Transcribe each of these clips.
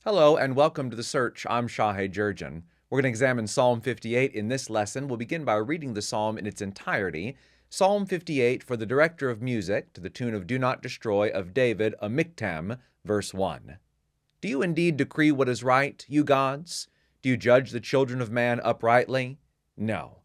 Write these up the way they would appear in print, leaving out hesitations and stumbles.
Hello and welcome to The Search. I'm Jurgen. We're going to examine Psalm 58 in this lesson. We'll begin by reading the psalm in its entirety. Psalm 58 for the director of music to the tune of Do Not Destroy of David, a Miktam, verse 1. Do you indeed decree what is right, you gods? Do you judge the children of man uprightly? No.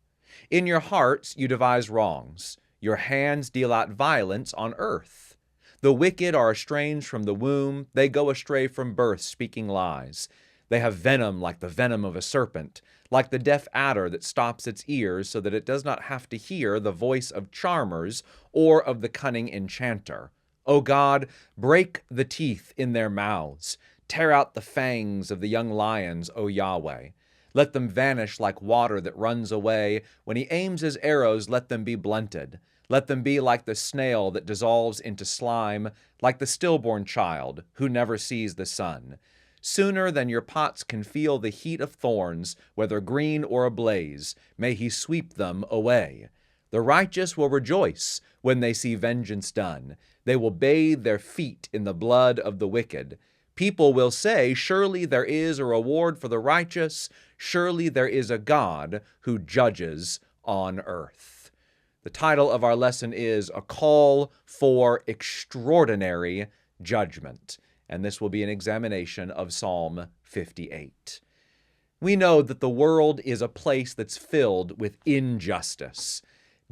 In your hearts you devise wrongs. Your hands deal out violence on earth. The wicked are estranged from the womb. They go astray from birth, speaking lies. They have venom like the venom of a serpent, like the deaf adder that stops its ears so that it does not have to hear the voice of charmers or of the cunning enchanter. O God, break the teeth in their mouths. Tear out the fangs of the young lions, O Yahweh. Let them vanish like water that runs away. When he aims his arrows, let them be blunted. Let them be like the snail that dissolves into slime, like the stillborn child who never sees the sun. Sooner than your pots can feel the heat of thorns, whether green or ablaze, may he sweep them away. The righteous will rejoice when they see vengeance done. They will bathe their feet in the blood of the wicked. People will say, surely there is a reward for the righteous. Surely there is a God who judges on earth. The title of our lesson is A Call for Extraordinary Judgment, and this will be an examination of Psalm 58. We know that the world is a place that's filled with injustice.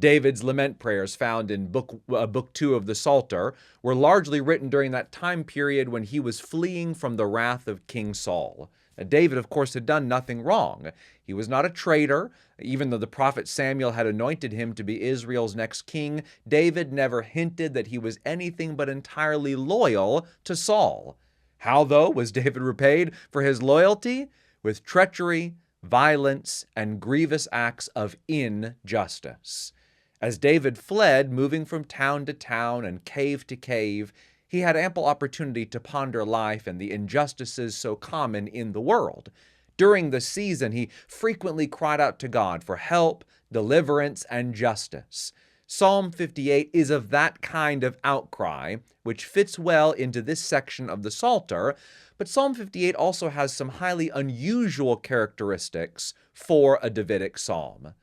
David's lament prayers found in book 2 of the Psalter were largely written during that time period when he was fleeing from the wrath of King Saul. David, of course, had done nothing wrong. He was not a traitor. Even though the prophet Samuel had anointed him to be Israel's next king, David never hinted that he was anything but entirely loyal to Saul. How, though, was David repaid for his loyalty? With treachery, violence, and grievous acts of injustice. As David fled, moving from town to town and cave to cave, he had ample opportunity to ponder life and the injustices so common in the world. During the season, he frequently cried out to God for help, deliverance, and justice. Psalm 58 is of that kind of outcry, which fits well into this section of the Psalter, but Psalm 58 also has some highly unusual characteristics for a Davidic psalm.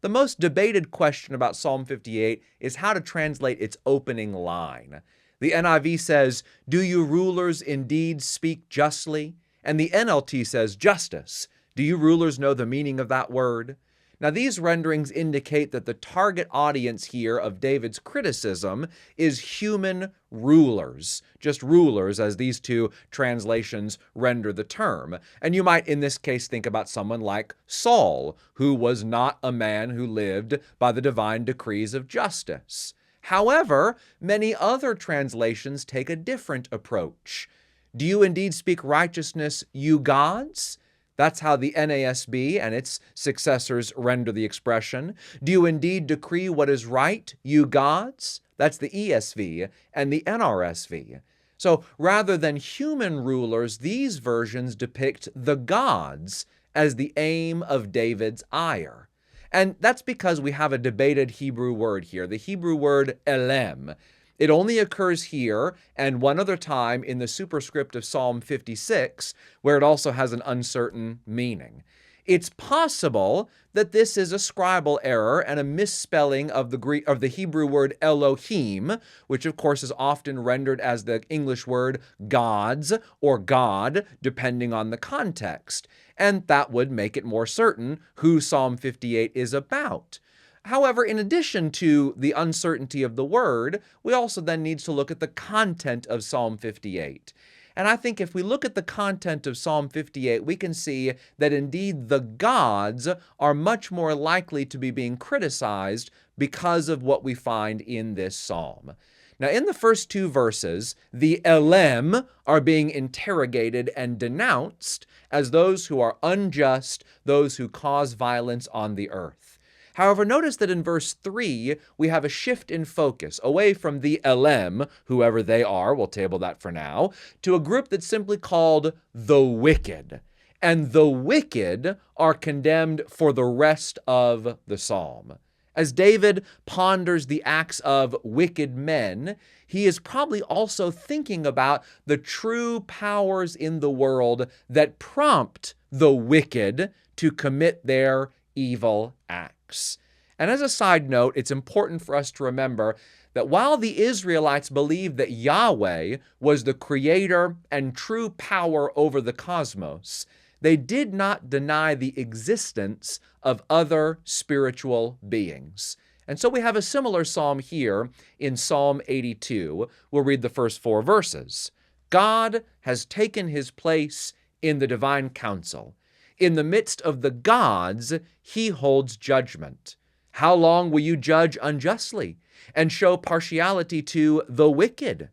The most debated question about Psalm 58 is how to translate its opening line. The NIV says, "Do you rulers indeed speak justly?" And the NLT says, "justice." Do you rulers know the meaning of that word? Now, these renderings indicate that the target audience here of David's criticism is human rulers, just rulers as these two translations render the term. And you might, in this case, think about someone like Saul, who was not a man who lived by the divine decrees of justice. However, many other translations take a different approach. Do you indeed speak righteousness, you gods? That's how the NASB and its successors render the expression. Do you indeed decree what is right, you gods? That's the ESV and the NRSV. So rather than human rulers, these versions depict the gods as the aim of David's ire. And that's because we have a debated Hebrew word here, the Hebrew word elem. It only occurs here and one other time in the superscript of Psalm 56, where it also has an uncertain meaning. It's possible that this is a scribal error and a misspelling of the Hebrew word Elohim, which of course is often rendered as the English word gods or God, depending on the context. And that would make it more certain who Psalm 58 is about. However, in addition to the uncertainty of the word, we also then need to look at the content of Psalm 58. And I think if we look at the content of Psalm 58, we can see that indeed the gods are much more likely to be being criticized because of what we find in this psalm. Now, in the first two verses, the Elem are being interrogated and denounced as those who are unjust, those who cause violence on the earth. However, notice that in verse 3, we have a shift in focus away from the Elem, whoever they are, we'll table that for now, to a group that's simply called the wicked. And the wicked are condemned for the rest of the psalm. As David ponders the acts of wicked men, he is probably also thinking about the true powers in the world that prompt the wicked to commit their evil acts. And as a side note, it's important for us to remember that while the Israelites believed that Yahweh was the creator and true power over the cosmos, they did not deny the existence of other spiritual beings. And so we have a similar psalm here in Psalm 82. We'll read the first 4 verses. God has taken his place in the divine council. In the midst of the gods, he holds judgment. How long will you judge unjustly and show partiality to the wicked?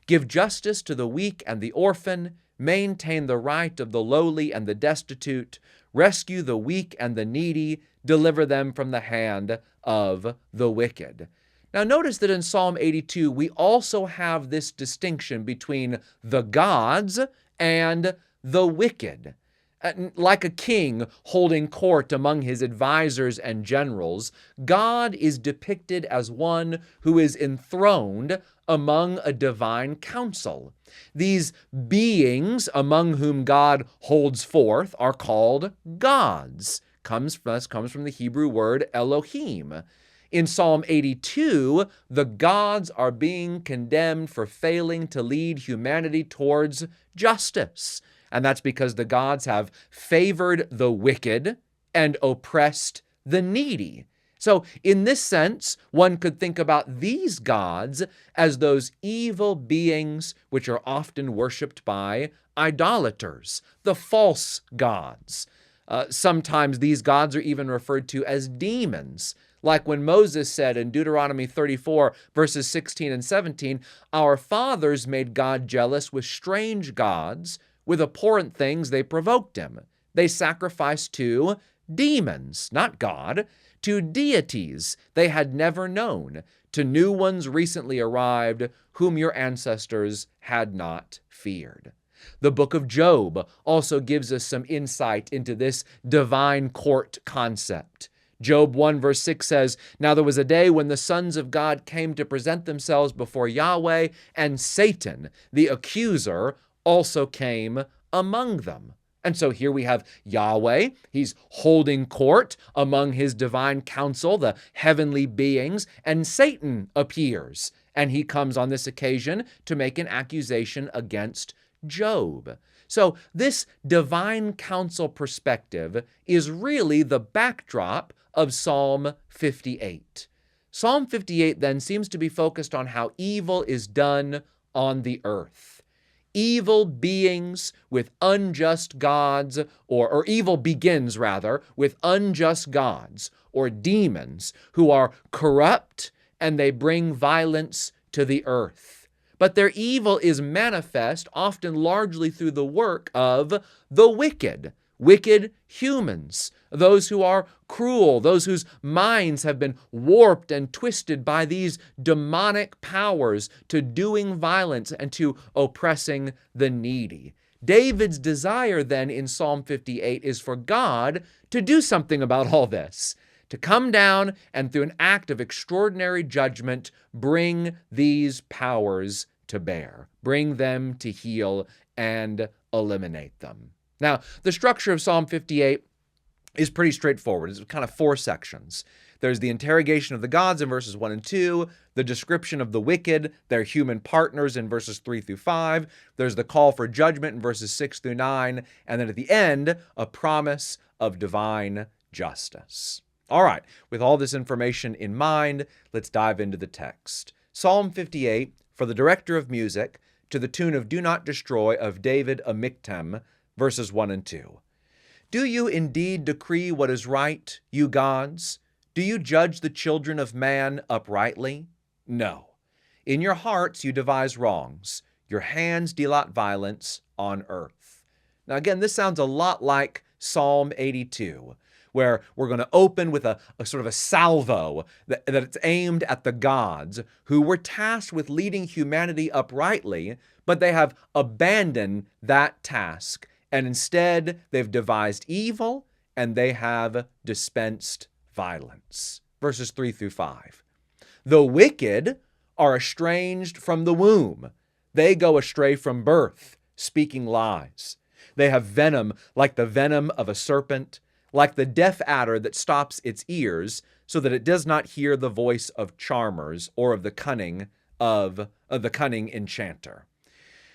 Give justice to the weak and the orphan. Maintain the right of the lowly and the destitute. Rescue the weak and the needy. Deliver them from the hand of the wicked. Now notice that in Psalm 82, we also have this distinction between the gods and the wicked. Like a king holding court among his advisors and generals, God is depicted as one who is enthroned among a divine council. These beings among whom God holds forth are called gods. Comes from the Hebrew word Elohim. In Psalm 82, the gods are being condemned for failing to lead humanity towards justice. And that's because the gods have favored the wicked and oppressed the needy. So in this sense, one could think about these gods as those evil beings which are often worshipped by idolaters, the false gods. Sometimes these gods are even referred to as demons. Like when Moses said in Deuteronomy 34, verses 16 and 17, "Our fathers made God jealous with strange gods. With abhorrent things they provoked him. They sacrificed to demons, not God, to deities they had never known, to new ones recently arrived, whom your ancestors had not feared." The book of Job also gives us some insight into this divine court concept. Job 1 verse 6 says, "Now there was a day when the sons of God came to present themselves before Yahweh, and Satan, the accuser, also came among them." And so here we have Yahweh. He's holding court among his divine council, the heavenly beings, and Satan appears. And he comes on this occasion to make an accusation against Job. So this divine council perspective is really the backdrop of Psalm 58. Psalm 58 then seems to be focused on how evil is done on the earth. Evil beings with unjust gods, or evil begins rather with unjust gods or demons who are corrupt and they bring violence to the earth. But their evil is manifest often largely through the work of the wicked humans, those who are cruel, those whose minds have been warped and twisted by these demonic powers to doing violence and to oppressing the needy. David's desire then in Psalm 58 is for God to do something about all this, to come down and through an act of extraordinary judgment, bring these powers to bear, bring them to heel and eliminate them. Now, the structure of Psalm 58 is pretty straightforward. It's kind of 4 sections. There's the interrogation of the gods in verses 1 and 2, the description of the wicked, their human partners in verses 3 through 5. There's the call for judgment in verses 6 through 9. And then at the end, a promise of divine justice. All right, with all this information in mind, let's dive into the text. Psalm 58, for the director of music, to the tune of Do Not Destroy of David a Miktam, verses 1 and 2. Do you indeed decree what is right, you gods? Do you judge the children of man uprightly? No. In your hearts you devise wrongs. Your hands deal out violence on earth. Now again, this sounds a lot like Psalm 82, where we're going to open with a sort of a salvo that it's aimed at the gods who were tasked with leading humanity uprightly, but they have abandoned that task. And instead, they've devised evil and they have dispensed violence. verses 3 through 5. The wicked are estranged from the womb. They go astray from birth, speaking lies. They have venom like the venom of a serpent, like the deaf adder that stops its ears so that it does not hear the voice of charmers or of the cunning enchanter.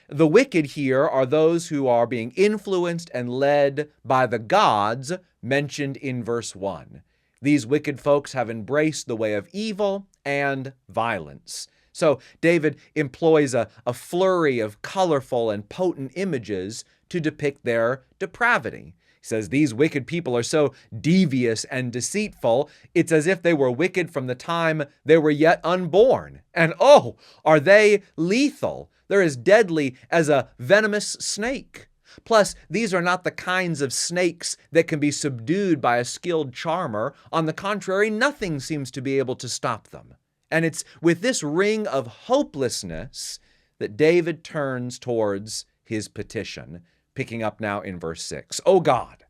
The wicked here are those who are being influenced and led by the gods mentioned in verse 1. These wicked folks have embraced the way of evil and violence. So David employs a flurry of colorful and potent images to depict their depravity. He says these wicked people are so devious and deceitful, it's as if they were wicked from the time they were yet unborn. And oh, are they lethal? They're as deadly as a venomous snake. Plus, these are not the kinds of snakes that can be subdued by a skilled charmer. On the contrary, nothing seems to be able to stop them. And it's with this ring of hopelessness that David turns towards his petition, picking up now in verse 6. O God,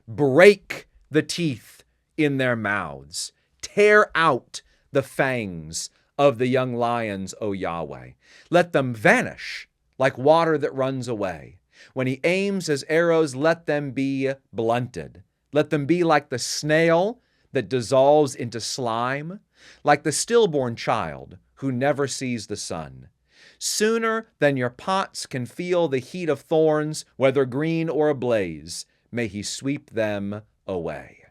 break the teeth in their mouths. Tear out the fangs of the young lions, O Yahweh. Let them vanish like water that runs away. When he aims his arrows, let them be blunted. Let them be like the snail that dissolves into slime, like the stillborn child who never sees the sun. Sooner than your pots can feel the heat of thorns, whether green or ablaze, may he sweep them away.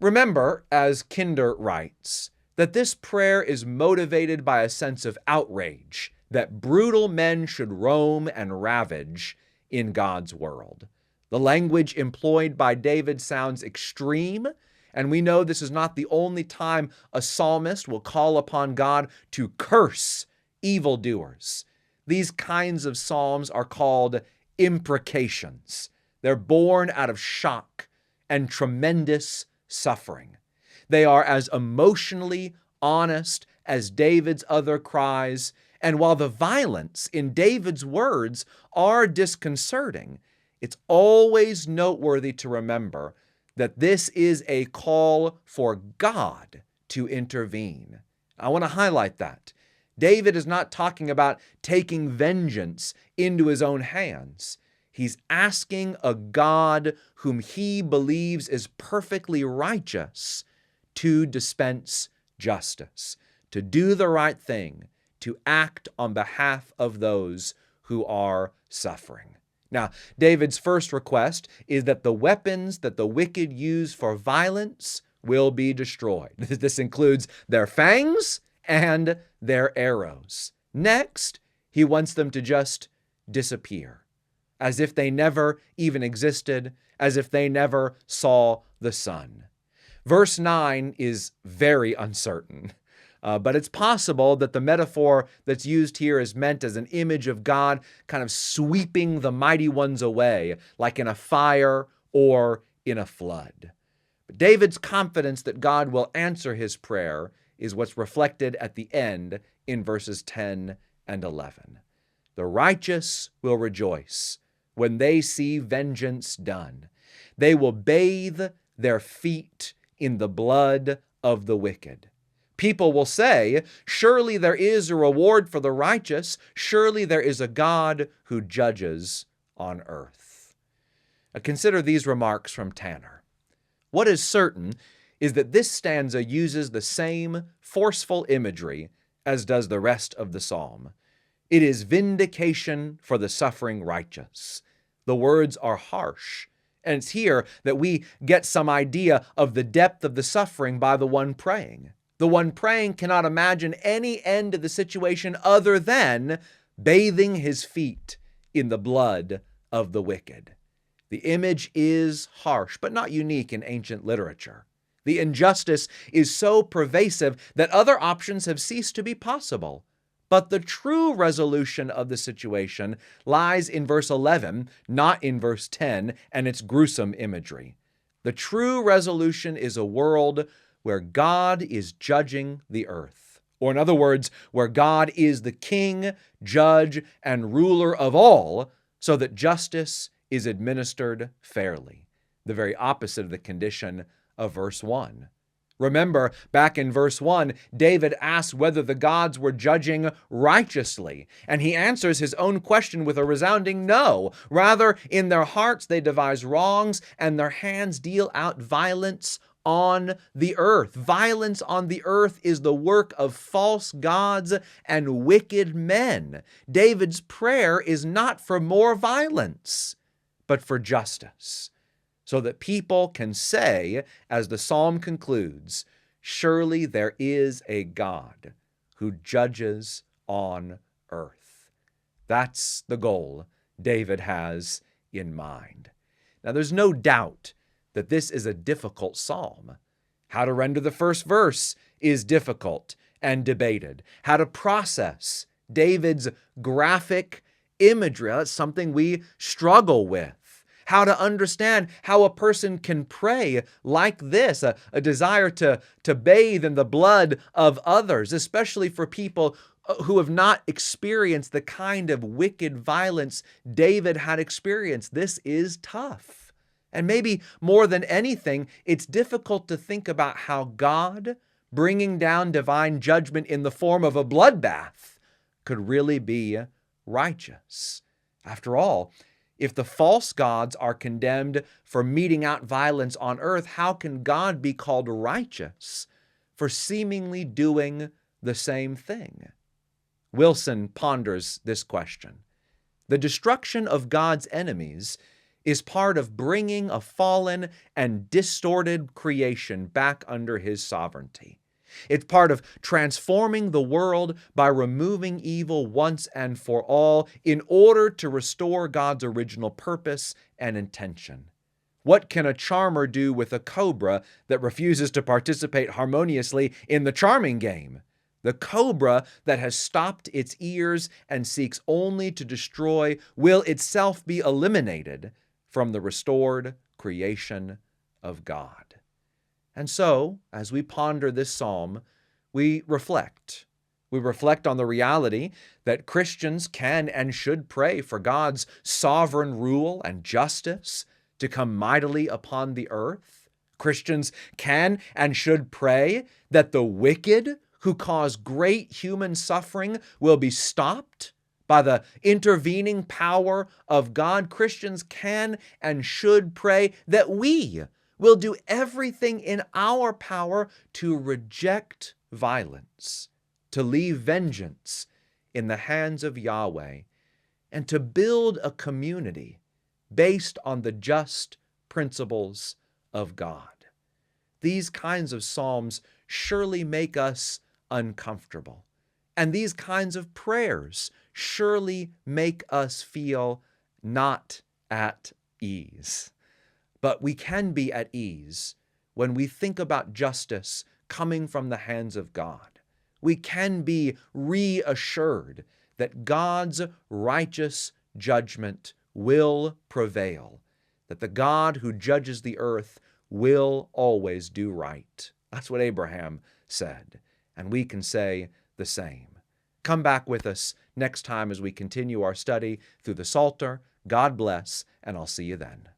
Remember, as Kinder writes, that this prayer is motivated by a sense of outrage that brutal men should roam and ravage in God's world. The language employed by David sounds extreme, and we know this is not the only time a psalmist will call upon God to curse evildoers. These kinds of psalms are called imprecations. They're born out of shock and tremendous suffering. They are as emotionally honest as David's other cries, and while the violence in David's words are disconcerting, it's always noteworthy to remember that this is a call for God to intervene. I want to highlight that. David is not talking about taking vengeance into his own hands. He's asking a God whom he believes is perfectly righteous to dispense justice, to do the right thing, to act on behalf of those who are suffering. Now, David's first request is that the weapons that the wicked use for violence will be destroyed. This includes their fangs and their arrows. Next, he wants them to just disappear, as if they never even existed, as if they never saw the sun. Verse 9 is very uncertain, but it's possible that the metaphor that's used here is meant as an image of God kind of sweeping the mighty ones away, like in a fire or in a flood. But David's confidence that God will answer his prayer is what's reflected at the end in verses 10 and 11. The righteous will rejoice when they see vengeance done. They will bathe their feet in the blood of the wicked. People will say, surely there is a reward for the righteous. Surely there is a God who judges on earth. Consider these remarks from Tanner. What is certain is that this stanza uses the same forceful imagery as does the rest of the psalm. It is vindication for the suffering righteous. The words are harsh, and it's here that we get some idea of the depth of the suffering by the one praying. The one praying cannot imagine any end to the situation other than bathing his feet in the blood of the wicked. The image is harsh, but not unique in ancient literature. The injustice is so pervasive that other options have ceased to be possible. But the true resolution of the situation lies in verse 11, not in verse 10, and its gruesome imagery. The true resolution is a world where God is judging the earth. Or in other words, where God is the king, judge, and ruler of all, so that justice is administered fairly. The very opposite of the condition of verse 1. Remember, back in verse 1, David asks whether the gods were judging righteously, and he answers his own question with a resounding no. Rather, in their hearts they devise wrongs, and their hands deal out violence on the earth. Violence on the earth is the work of false gods and wicked men. David's prayer is not for more violence, but for justice, so that people can say, as the psalm concludes, surely there is a God who judges on earth. That's the goal David has in mind. Now, there's no doubt that this is a difficult psalm. How to render the first verse is difficult and debated. How to process David's graphic imagery, that's something we struggle with. How to understand how a person can pray like this, a desire to bathe in the blood of others, especially for people who have not experienced the kind of wicked violence David had experienced. This is tough. And maybe more than anything, it's difficult to think about how God, bringing down divine judgment in the form of a bloodbath, could really be righteous. After all, if the false gods are condemned for meting out violence on earth, how can God be called righteous for seemingly doing the same thing? Wilson ponders this question. The destruction of God's enemies is part of bringing a fallen and distorted creation back under his sovereignty. It's part of transforming the world by removing evil once and for all in order to restore God's original purpose and intention. What can a charmer do with a cobra that refuses to participate harmoniously in the charming game? The cobra that has stopped its ears and seeks only to destroy will itself be eliminated from the restored creation of God. And so, as we ponder this psalm, we reflect. We reflect on the reality that Christians can and should pray for God's sovereign rule and justice to come mightily upon the earth. Christians can and should pray that the wicked who cause great human suffering will be stopped by the intervening power of God. Christians can and should pray that we will do everything in our power to reject violence, to leave vengeance in the hands of Yahweh, and to build a community based on the just principles of God. These kinds of psalms surely make us uncomfortable, and these kinds of prayers surely make us feel not at ease. But we can be at ease when we think about justice coming from the hands of God. We can be reassured that God's righteous judgment will prevail, that the God who judges the earth will always do right. That's what Abraham said, and we can say the same. Come back with us next time as we continue our study through the Psalter. God bless, and I'll see you then.